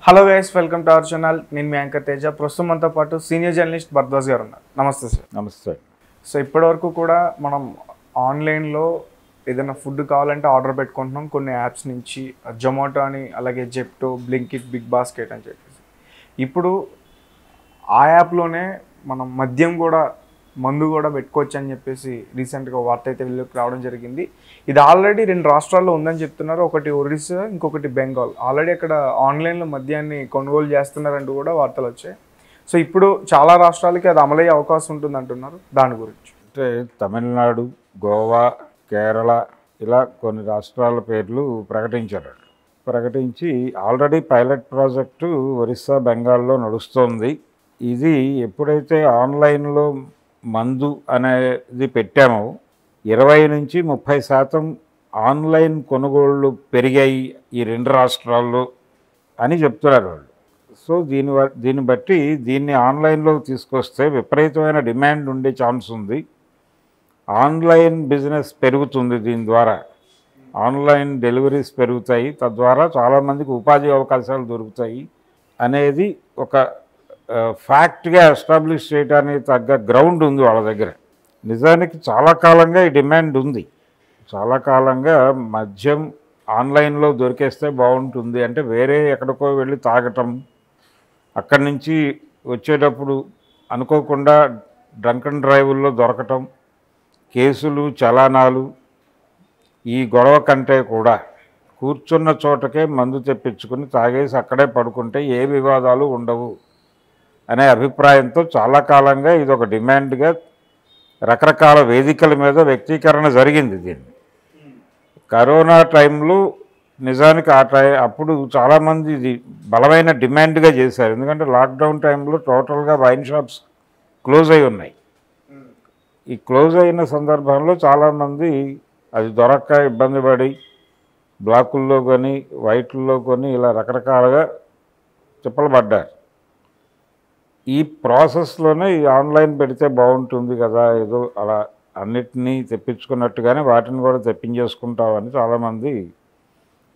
Hello guys, welcome to our channel. నేను మీ anchor Teja. ప్రస్తుతం మనతో పాటు సీనియర్ జర్నలిస్ట్ భరద్వాజ్ గారు ఉన్నారు. నమస్తే సార్. నమస్తే. సో ఇప్పటివరకు కూడా మనం ఆన్లైన్లో ఏదైనా ఫుడ్ కావాలంటే ఆర్డర్ పెట్టుకుంటున్నాం కొన్ని యాప్స్ నుంచి, జొమాటో అని, అలాగే జెప్టో, బ్లింకిట్, బిగ్ బాస్కెట్ అని చెప్పేసి. ఇప్పుడు ఆ యాప్లోనే మనం మద్యం కూడా, మందు కూడా పెట్టుకోవచ్చు అని చెప్పేసి రీసెంట్గా వార్త అయితే వీళ్ళకి రావడం జరిగింది. ఇది ఆల్రెడీ 2 రాష్ట్రాల్లో ఉందని చెప్తున్నారు. ఒకటి ఒరిస్సా, ఇంకొకటి బెంగాల్. ఆల్రెడీ అక్కడ ఆన్లైన్లో మద్యాన్ని కొనుగోలు చేస్తున్నారంటూ కూడా వార్తలు వచ్చాయి. సో ఇప్పుడు చాలా రాష్ట్రాలకి అది అమలయ్యే అవకాశం ఉంటుంది అంటున్నారు. దాని గురించి అంటే తమిళనాడు, గోవా, కేరళ ఇలా కొన్ని రాష్ట్రాల పేర్లు ప్రకటించారు. ప్రకటించి ఆల్రెడీ పైలట్ ప్రాజెక్టు ఒరిస్సా, బెంగాల్లో నడుస్తోంది. ఇది ఎప్పుడైతే ఆన్లైన్లో మందు అనేది పెట్టామో 20 నుంచి 30% ఆన్లైన్ కొనుగోళ్లు పెరిగాయి ఈ 2 రాష్ట్రాల్లో అని చెప్తున్నారు వాళ్ళు. సో దీన్ని బట్టి దీన్ని ఆన్లైన్లో తీసుకొస్తే విపరీతమైన డిమాండ్ ఉండే ఛాన్స్ ఉంది. ఆన్లైన్ బిజినెస్ పెరుగుతుంది. దీని ద్వారా ఆన్లైన్ డెలివరీస్ పెరుగుతాయి. తద్వారా చాలామందికి ఉపాధి అవకాశాలు దొరుకుతాయి అనేది ఒక ఫ్యాక్ట్గా ఎస్టాబ్లిష్ చేయడానికి తగ్గ గ్రౌండ్ ఉంది వాళ్ళ దగ్గర. నిజానికి చాలా కాలంగా ఈ డిమాండ్ ఉంది. చాలా కాలంగా మద్యం ఆన్లైన్లో దొరికేస్తే బాగుంటుంది అంటే వేరే ఎక్కడికో వెళ్ళి తాగటం, అక్కడి నుంచి వచ్చేటప్పుడు అనుకోకుండా డ్రంక్ అండ్ డ్రైవుల్లో దొరకటం, కేసులు, చలానాలు, ఈ గొడవ కంటే కూడా కూర్చున్న చోటకే మందు తెప్పించుకుని తాగేసి అక్కడే పడుకుంటే ఏ వివాదాలు ఉండవు అనే అభిప్రాయంతో చాలా కాలంగా ఇది ఒక డిమాండ్గా రకరకాల వేదికల మీద వ్యక్తీకరణ జరిగింది. దీన్ని కరోనా టైంలో నిజానికి అప్పుడు చాలామంది ఇది బలమైన డిమాండ్గా చేశారు. ఎందుకంటే లాక్డౌన్ టైంలో టోటల్గా వైన్ షాప్స్ క్లోజ్ అయి ఉన్నాయి. ఈ క్లోజ్ అయిన సందర్భంలో చాలామంది అది దొరక్క ఇబ్బంది పడి బ్లాకుల్లో కొని, వైట్లలో కొని ఇలా రకరకాలుగా తిప్పలు పడ్డారు. ఈ ప్రాసెస్లోనే ఈ ఆన్లైన్ పెడితే బాగుంటుంది కదా, ఏదో అలా అన్నిటినీ తెప్పించుకున్నట్టుగానే వాటిని కూడా తెప్పించేసుకుంటామని చాలామంది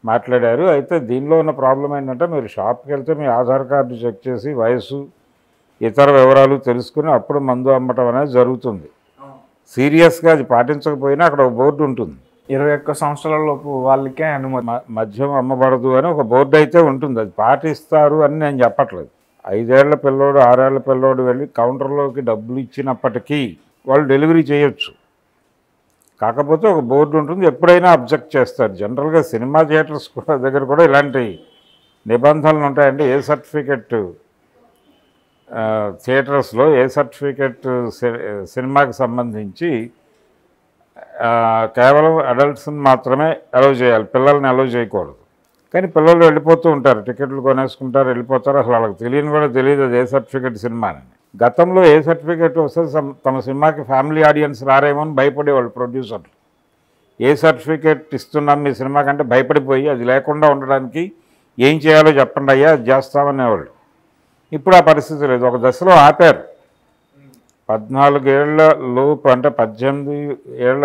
మాట్లాడారు. అయితే దీనిలో ఉన్న ప్రాబ్లం ఏంటంటే మీరు షాప్కి వెళ్తే మీ ఆధార్ కార్డు చెక్ చేసి వయసు, ఇతర వివరాలు తెలుసుకుని అప్పుడు మందు అమ్మటం అనేది జరుగుతుంది. సీరియస్గా అది పాటించకపోయినా అక్కడ ఒక బోర్డు ఉంటుంది. 21 సంవత్సరాల లోపు వాళ్ళకే అనుమతి, మద్యం అమ్మబడదు అని ఒక బోర్డు అయితే ఉంటుంది. అది పాటిస్తారు అని నేను చెప్పట్లేదు. 5 ఏళ్ల పిల్లోడు, 6 ఏళ్ల పిల్లోడు వెళ్ళి కౌంటర్లోకి డబ్బులు ఇచ్చినప్పటికీ వాళ్ళు డెలివరీ చేయొచ్చు. కాకపోతే ఒక బోర్డు ఉంటుంది, ఎప్పుడైనా అబ్జెక్ట్ చేస్తారు. జనరల్గా సినిమా థియేటర్స్ కూడా దగ్గర కూడా ఇలాంటి నిబంధనలు ఉంటాయండి. ఏ సర్టిఫికెట్ థియేటర్స్లో ఏ సర్టిఫికెట్ సినిమాకి సంబంధించి కేవలం అడల్ట్స్ని మాత్రమే అలౌ చేయాలి, పిల్లల్ని అలౌ చేయకూడదు. కానీ పిల్లలు వెళ్ళిపోతూ ఉంటారు, టికెట్లు కొనేసుకుంటారు, వెళ్ళిపోతారు. అసలు వాళ్ళకి కూడా తెలియదు అది ఏ సర్టిఫికెట్ సినిమా అని. గతంలో ఏ సర్టిఫికెట్ వస్తే తమ సినిమాకి ఫ్యామిలీ ఆడియన్స్ రారేమో అని భయపడేవాళ్ళు ప్రొడ్యూసర్లు. ఏ సర్టిఫికెట్ ఇస్తున్నాం మీ సినిమా కంటే భయపడిపోయి అది లేకుండా ఉండడానికి ఏం చేయాలో చెప్పండి అయ్యా, అది చేస్తామనేవాళ్ళు. ఇప్పుడు ఆ పరిస్థితి లేదు. ఒక దశలో ఆపారు. 14 ఏళ్ల లోపు అంటే 18 ఏళ్ల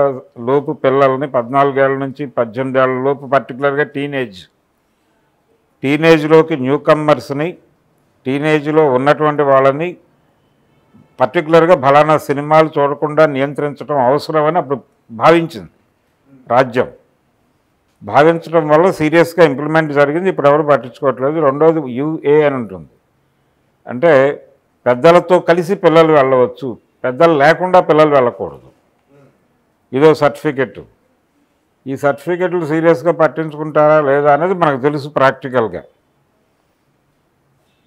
లోపు పిల్లల్ని, 14 ఏళ్ల నుంచి 18 ఏళ్ల లోపు, పర్టికులర్గా టీనేజ్లోకి న్యూ కమ్మర్స్ని, టీనేజ్లో ఉన్నటువంటి వాళ్ళని పర్టికులర్గా ఫలానా సినిమాలు చూడకుండా నియంత్రించడం అవసరమని అప్పుడు భావించింది రాజ్యం. భావించడం వల్ల సీరియస్గా ఇంప్లిమెంట్ జరిగింది. ఇప్పుడు ఎవరు పట్టించుకోవట్లేదు. రెండవది యుఏ అని ఉంటుంది. అంటే పెద్దలతో కలిసి పిల్లలు వెళ్ళవచ్చు, పెద్దలు లేకుండా పిల్లలు వెళ్ళకూడదు. ఇదో సర్టిఫికెట్. ఈ సర్టిఫికెట్లు సీరియస్గా పట్టించుకుంటారా లేదా అనేది మనకు తెలుసు ప్రాక్టికల్గా.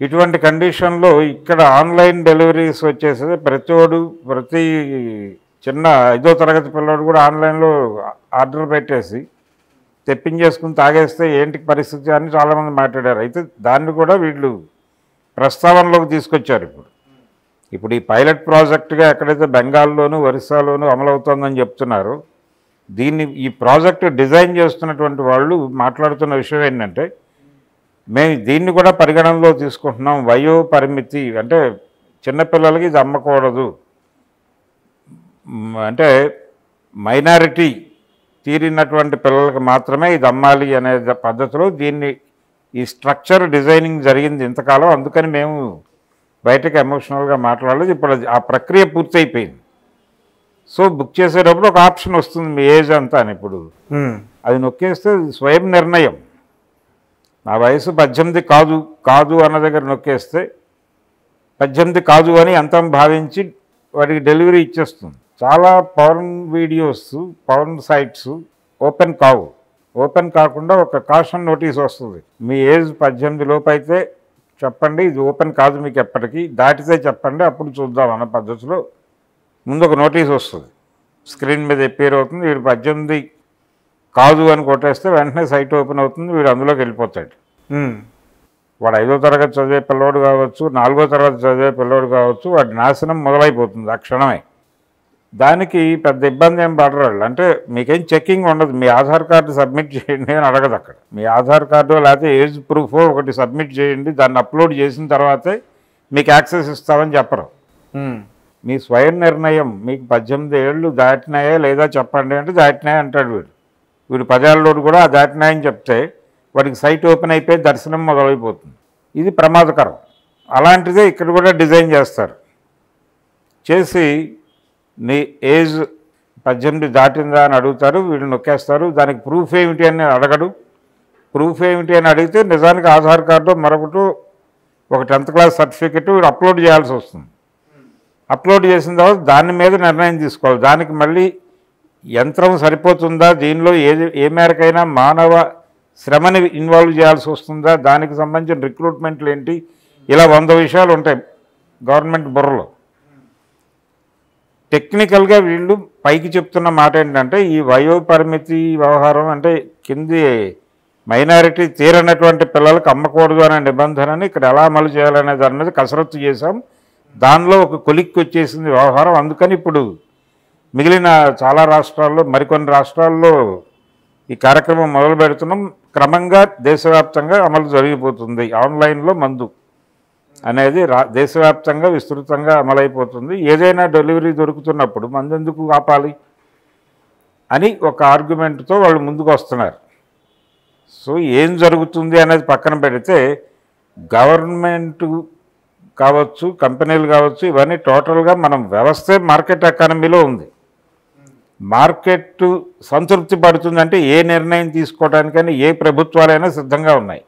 ఇటువంటి కండిషన్లో ఇక్కడ ఆన్లైన్ డెలివరీస్ వచ్చేసి ప్రతి చిన్న 5వ తరగతి పిల్లడు కూడా ఆన్లైన్లో ఆర్డర్ పెట్టేసి తెప్పించేసుకుని తాగేస్తే ఏంటి పరిస్థితి అని చాలామంది మాట్లాడారు. అయితే దాన్ని కూడా వీళ్ళు ప్రస్తావనలోకి తీసుకొచ్చారు. ఇప్పుడు ఈ పైలట్ ప్రాజెక్టుగా ఎక్కడైతే బెంగాల్లోనూ, ఒరిస్సాలోనూ అమలవుతోందని చెప్తున్నారు, ఈ ప్రాజెక్టు డిజైన్ చేస్తున్నటువంటి వాళ్ళు మాట్లాడుతున్న విషయం ఏంటంటే, మేము దీన్ని కూడా పరిగణనలో తీసుకుంటున్నాం. వయో పరిమితి అంటే చిన్నపిల్లలకి ఇది అమ్మకూడదు, అంటే మైనారిటీ తీరినటువంటి పిల్లలకు మాత్రమే ఇది అమ్మాలి అనే పద్ధతిలో దీన్ని ఈ స్ట్రక్చర్ డిజైనింగ్ జరిగింది ఇంతకాలం, అందుకని మేము బయటకు ఎమోషనల్గా మాట్లాడలేదు. ఇప్పుడు ఆ ప్రక్రియ పూర్తయిపోయింది. సో బుక్ చేసేటప్పుడు ఒక ఆప్షన్ వస్తుంది మీ ఏజ్ అంతా అని. ఇప్పుడు అది నొక్కేస్తే స్వయం నిర్ణయం. నా వయసు 18 కాదు అన్న దగ్గర నొక్కేస్తే 18 కాదు అని అంతం భావించి వాడికి డెలివరీ ఇచ్చేస్తుంది. చాలా porn videos, porn sites open కావు. ఓపెన్ కాకుండా ఒక కాషన్ నోటీస్ వస్తుంది, మీ ఏజ్ 18 లోపు అయితే చెప్పండి, ఇది ఓపెన్ కాదు మీకు ఎప్పటికీ, దాటితే చెప్పండి అప్పుడు చూద్దాం అన్న పద్ధతిలో ముందు ఒక నోటీస్ వస్తుంది, స్క్రీన్ మీద అపీర్ అవుతుంది. వీడు 18 కాదు అని కొట్టేస్తే వెంటనే సైట్ ఓపెన్ అవుతుంది, వీడు అందులోకి వెళ్ళిపోతాడు. వాడు 5వ తరగతి చదివే పిల్లోడు కావచ్చు, 4వ తరగతి చదివే పిల్లోడు కావచ్చు, వాడి నాశనం మొదలైపోతుంది ఆ క్షణమే. దానికి పెద్ద ఇబ్బంది ఏం పడరాళ్ళు. అంటే మీకేం చెక్కింగ్ ఉండదు, మీ ఆధార్ కార్డు సబ్మిట్ చేయండి అని అడగదు అక్కడ. మీ ఆధార్ కార్డు లేకపోతే ఏజ్ ప్రూఫ్ ఒకటి సబ్మిట్ చేయండి, దాన్ని అప్లోడ్ చేసిన తర్వాతే మీకు యాక్సెస్ ఇస్తామని చెప్పరు. మీ స్వయం నిర్ణయం, మీకు 18 ఏళ్ళు దాటినాయా లేదా చెప్పండి అంటే దాటినాయా అంటాడు వీడు. వీడు 10 ఏళ్ళలోడు కూడా ఆ దాటినాయని చెప్తే వాడికి సైట్ ఓపెన్ అయిపోయి దర్శనం మొదలైపోతుంది. ఇది ప్రమాదకరం. అలాంటిదే ఇక్కడ కూడా డిజైన్ చేస్తారు. చేసి నీ ఏజ్ 18 దాటిందా అని అడుగుతారు, వీళ్ళు నొక్కేస్తారు. దానికి ప్రూఫ్ ఏమిటి అని అడగడు. ప్రూఫ్ ఏమిటి అని అడిగితే నిజానికి ఆధార్ కార్డు మరొకటి, ఒక 10th క్లాస్ సర్టిఫికెట్ వీడు అప్లోడ్ చేయాల్సి వస్తుంది. అప్లోడ్ చేసిన తర్వాత దాని మీద నిర్ణయం తీసుకోవాలి. దానికి మళ్ళీ యంత్రం సరిపోతుందా, దీనిలో ఏ మేరకైనా మానవ శ్రమని ఇన్వాల్వ్ చేయాల్సి వస్తుందా, దానికి సంబంధించిన రిక్రూట్మెంట్లు ఏంటి, ఇలా 100 విషయాలు ఉంటాయి గవర్నమెంట్ బుర్రలో. టెక్నికల్గా వీళ్ళు పైకి చెప్తున్న మాట ఏంటంటే ఈ వయోపరిమితి వ్యవహారం అంటే కింది మైనారిటీ తీరనటువంటి పిల్లలకు అమ్మకూడదు అనే నిబంధనని ఇక్కడ ఎలా అమలు చేయాలనే దాని మీద కసరత్తు చేశాం. దానిలో ఒక కొలిక్కి వచ్చేసింది వ్యవహారం. అందుకని ఇప్పుడు మిగిలిన చాలా రాష్ట్రాల్లో, మరికొన్ని రాష్ట్రాల్లో ఈ కార్యక్రమం మొదలు పెడుతున్నాం. క్రమంగా దేశవ్యాప్తంగా అమలు జరిగిపోతుంది. ఆన్లైన్లో మందు అనేది దేశవ్యాప్తంగా విస్తృతంగా అమలైపోతుంది. ఏదైనా డెలివరీ దొరుకుతున్నప్పుడు మందు ఎందుకు ఆపాలి అని ఒక ఆర్గ్యుమెంట్తో వాళ్ళు ముందుకు వస్తున్నారు. సో ఏం జరుగుతుంది అనేది పక్కన పెడితే గవర్నమెంట్ కావచ్చు, కంపెనీలు కావచ్చు, ఇవన్నీ టోటల్గా మనం వ్యవస్థే మార్కెట్ ఎకానమీలో ఉంది. మార్కెట్ సంతృప్తి పడుతుందంటే ఏ నిర్ణయం తీసుకోవడానికైనా ఏ ప్రభుత్వాలైనా సిద్ధంగా ఉన్నాయి.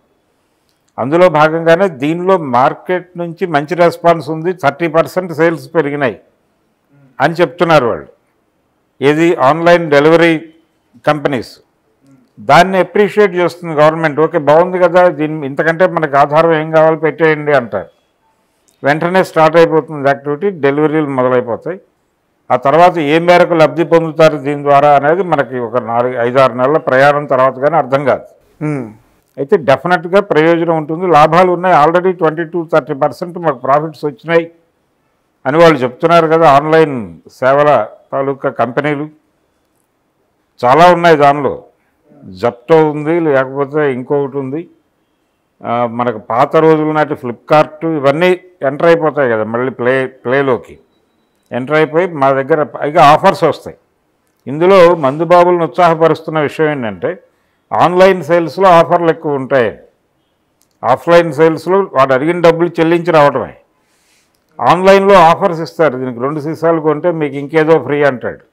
అందులో భాగంగానే దీనిలో మార్కెట్ నుంచి మంచి రెస్పాన్స్ ఉంది. 30% సేల్స్ పెరిగినాయి అని చెప్తున్నారు వాళ్ళు. ఏది ఆన్లైన్ డెలివరీ కంపెనీస్ దాన్ని అప్రిషియేట్ చేస్తుంది గవర్నమెంట్. ఓకే బాగుంది కదా, దీన్ని ఇంతకంటే మనకు ఆధారం ఏం కావాలి పెట్టేయండి అంటారు. వెంటనే స్టార్ట్ అయిపోతుంది యాక్టివిటీ, డెలివరీలు మొదలైపోతాయి. ఆ తర్వాత ఏ మేరకు లబ్ధి పొందుతారు దీని ద్వారా అనేది మనకి ఒక 4-5-6 నెలల ప్రయాణం తర్వాత కానీ అర్థం కాదు. అయితే డెఫినెట్గా ప్రయోజనం ఉంటుంది, లాభాలు ఉన్నాయి. ఆల్రెడీ 20-30% మాకు ప్రాఫిట్స్ వచ్చినాయి అని వాళ్ళు చెప్తున్నారు కదా. ఆన్లైన్ సేవల తాలూకా కంపెనీలు చాలా ఉన్నాయి. దానిలో జప్టో ఉంది, లేకపోతే ఇంకొకటి ఉంది. మనకు పాత రోజుల నాటి ఫ్లిప్కార్ట్ ఇవన్నీ ఎంటర్ అయిపోతాయి కదా, మళ్ళీ ప్లేలోకి ఎంటర్ అయిపోయి మా దగ్గర పైగా ఆఫర్స్ వస్తాయి. ఇందులో మందుబాబులను ఉత్సాహపరుస్తున్న విషయం ఏంటంటే ఆన్లైన్ సేల్స్లో ఆఫర్లు ఎక్కువ ఉంటాయి. ఆఫ్లైన్ సేల్స్లో వాడు అడిగిన డబ్బులు చెల్లించి రావడమే. ఆన్లైన్లో ఆఫర్స్ ఇస్తారు. దీనికి 2 సీసాలు కొంటే మీకు ఇంకేదో ఫ్రీ అంటాడు.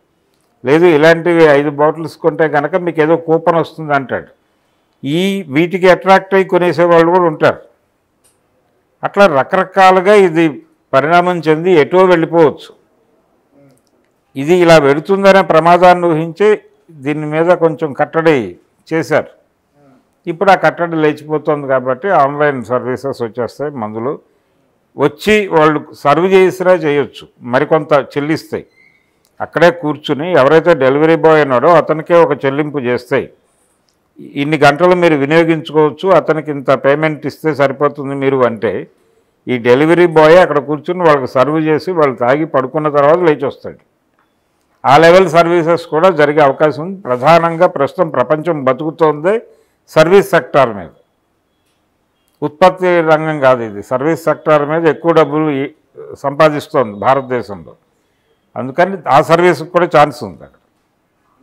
లేదు ఇలాంటివి 5 బాటిల్స్ కొంటే కనుక మీకు ఏదో కూపన్ వస్తుంది అంటాడు. వీటికి అట్రాక్ట్ అయ్యి కొనేసేవాళ్ళు కూడా ఉంటారు. అట్లా రకరకాలుగా ఇది పరిణామం చెంది ఎటో వెళ్ళిపోవచ్చు. ఇది ఇలా వెళుతుందనే ప్రమాదాన్ని ఊహించి దీని మీద కొంచెం కట్టడి చేశారు. ఇప్పుడు ఆ కట్టడి లేచిపోతుంది కాబట్టి ఆన్లైన్ సర్వీసెస్ వచ్చేస్తాయి. మందులు వచ్చి వాళ్ళు సర్వ్ చేసినా చేయొచ్చు, మరికొంత చెల్లిస్తాయి. అక్కడే కూర్చుని ఎవరైతే డెలివరీ బాయ్ ఉన్నాడో అతనికే ఒక చెల్లింపు చేస్తాయి. ఇన్ని గంటలు మీరు వినియోగించుకోవచ్చు, అతనికి ఇంత పేమెంట్ ఇస్తే సరిపోతుంది మీరు అంటే ఈ డెలివరీ బాయ్ అక్కడ కూర్చుని వాళ్ళకి సర్వ్ చేసి వాళ్ళు తాగి పడుకున్న తర్వాత లేచి వస్తాడు. ఆ లెవెల్ సర్వీసెస్ కూడా జరిగే అవకాశం ఉంది. ప్రధానంగా ప్రస్తుతం ప్రపంచం బతుకుతోంది సర్వీస్ సెక్టార్ మీద, ఉత్పత్తి రంగం కాదు. ఇది సర్వీస్ సెక్టార్ మీద ఎక్కువ డబ్బులు సంపాదిస్తోంది భారతదేశంలో. అందుకని ఆ సర్వీస్కి కూడా ఛాన్స్ ఉంది అక్కడ.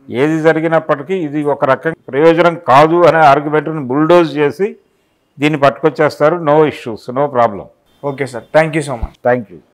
ఏది జరిగినప్పటికీ ఇది ఒక రకంగా ప్రయోజనం కాదు అనే ఆర్గ్యుమెంట్ని బుల్డోజ్ చేసి దీన్ని పట్టుకొచ్చేస్తారు. No issues, no problem. Okay sir, thank you so much. Thank you.